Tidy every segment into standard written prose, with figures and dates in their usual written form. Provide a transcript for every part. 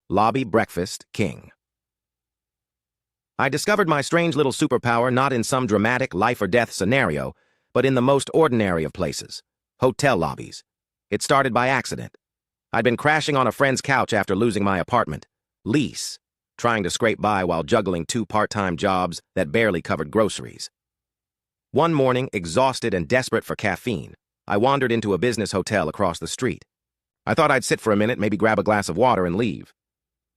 Lobby Breakfast King. I discovered my strange little superpower not in some dramatic life-or-death scenario, but in the most ordinary of places, hotel lobbies. It started by accident. I'd been crashing on a friend's couch after losing my apartment lease, trying to scrape by while juggling 2 part-time jobs that barely covered groceries. One morning, exhausted and desperate for caffeine, I wandered into a business hotel across the street. I thought I'd sit for a minute, maybe grab a glass of water and leave.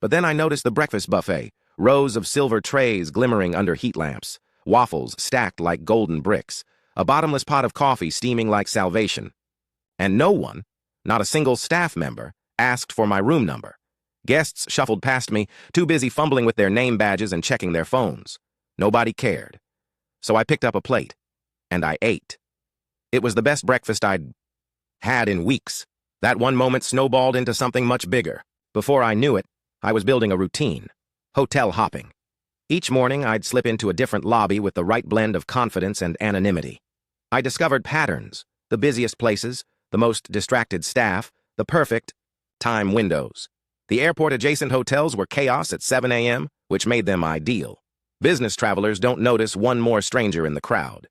But then I noticed the breakfast buffet, rows of silver trays glimmering under heat lamps, waffles stacked like golden bricks, a bottomless pot of coffee steaming like salvation. And no one, not a single staff member, asked for my room number. Guests shuffled past me, too busy fumbling with their name badges and checking their phones. Nobody cared. So I picked up a plate, and I ate. It was the best breakfast I'd had in weeks. That one moment snowballed into something much bigger. Before I knew it, I was building a routine, hotel hopping. Each morning, I'd slip into a different lobby with the right blend of confidence and anonymity. I discovered patterns, the busiest places, the most distracted staff, the perfect time windows. The airport-adjacent hotels were chaos at 7 a.m., which made them ideal. Business travelers don't notice one more stranger in the crowd.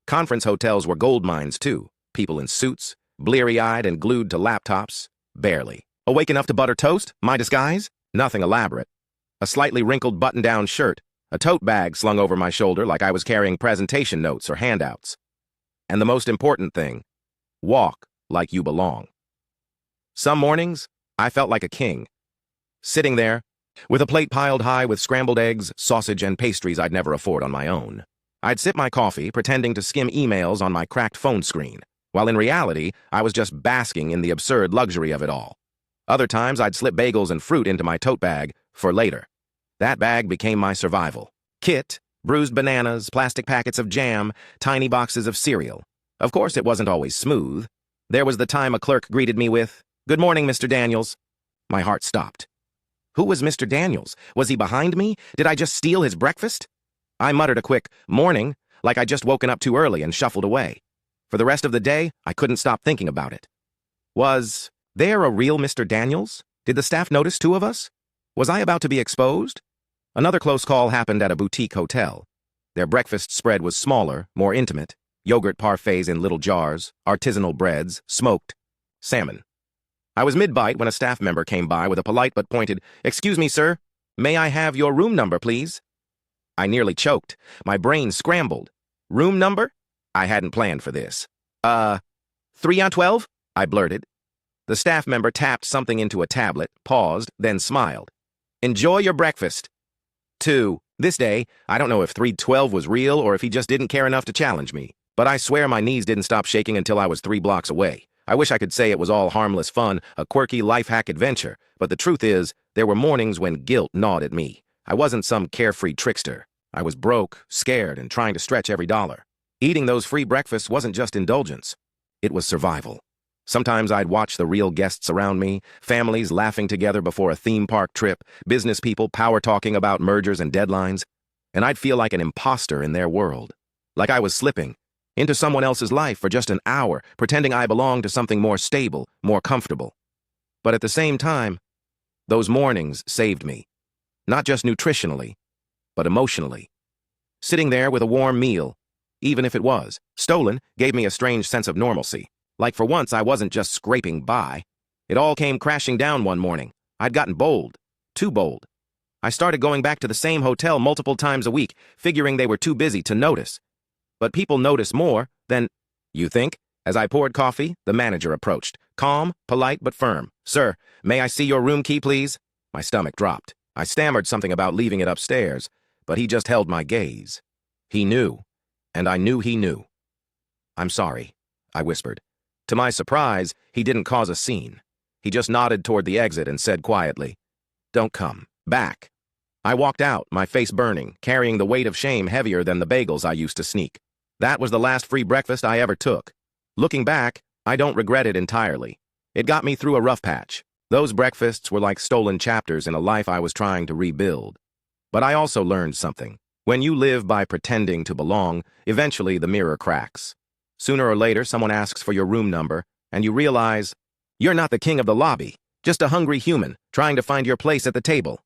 Conference hotels were gold mines, too. People in suits, bleary-eyed and glued to laptops, barely. Awake enough to butter toast? My disguise? Nothing elaborate. A slightly wrinkled button-down shirt, a tote bag slung over my shoulder like I was carrying presentation notes or handouts. And the most important thing, walk like you belong. Some mornings, I felt like a king. Sitting there, with a plate piled high with scrambled eggs, sausage, and pastries I'd never afford on my own. I'd sip my coffee, pretending to skim emails on my cracked phone screen, while in reality, I was just basking in the absurd luxury of it all. Other times, I'd slip bagels and fruit into my tote bag for later. That bag became my survival. Kit, bruised bananas, plastic packets of jam, tiny boxes of cereal. Of course, it wasn't always smooth. There was the time a clerk greeted me with, "Good morning, Mr. Daniels." My heart stopped. Who was Mr. Daniels? Was he behind me? Did I just steal his breakfast? I muttered a quick, "Morning," like I'd just woken up too early and shuffled away. For the rest of the day, I couldn't stop thinking about it. Was there a real Mr. Daniels? Did the staff notice 2 of us? Was I about to be exposed? Another close call happened at a boutique hotel. Their breakfast spread was smaller, more intimate. Yogurt parfaits in little jars, artisanal breads, smoked salmon. I was mid-bite when a staff member came by with a polite but pointed, "Excuse me, sir. May I have your room number, please?" I nearly choked. My brain scrambled. Room number? I hadn't planned for this. 3 on 12? I blurted. The staff member tapped something into a tablet, paused, then smiled. "Enjoy your breakfast." 2. This day, I don't know if 312 was real or if he just didn't care enough to challenge me. But I swear my knees didn't stop shaking until I was 3 blocks away. I wish I could say it was all harmless fun, a quirky life hack adventure, but the truth is, there were mornings when guilt gnawed at me. I wasn't some carefree trickster. I was broke, scared, and trying to stretch every dollar. Eating those free breakfasts wasn't just indulgence. It was survival. Sometimes I'd watch the real guests around me, families laughing together before a theme park trip, business people power-talking about mergers and deadlines, and I'd feel like an imposter in their world. Like I was slipping into someone else's life for just an hour, pretending I belonged to something more stable, more comfortable. But at the same time, those mornings saved me. Not just nutritionally, but emotionally. Sitting there with a warm meal, even if it was stolen, gave me a strange sense of normalcy. Like for once, I wasn't just scraping by. It all came crashing down one morning. I'd gotten bold, too bold. I started going back to the same hotel multiple times a week, figuring they were too busy to notice. But people notice more than you think. As I poured coffee, the manager approached. Calm, polite, but firm. "Sir, may I see your room key, please?" My stomach dropped. I stammered something about leaving it upstairs, but he just held my gaze. He knew, and I knew he knew. "I'm sorry," I whispered. To my surprise, he didn't cause a scene. He just nodded toward the exit and said quietly, "Don't come back." I walked out, my face burning, carrying the weight of shame heavier than the bagels I used to sneak. That was the last free breakfast I ever took. Looking back, I don't regret it entirely. It got me through a rough patch. Those breakfasts were like stolen chapters in a life I was trying to rebuild. But I also learned something. When you live by pretending to belong, eventually the mirror cracks. Sooner or later, someone asks for your room number, and you realize you're not the king of the lobby, Just a hungry human, trying to find your place at the table.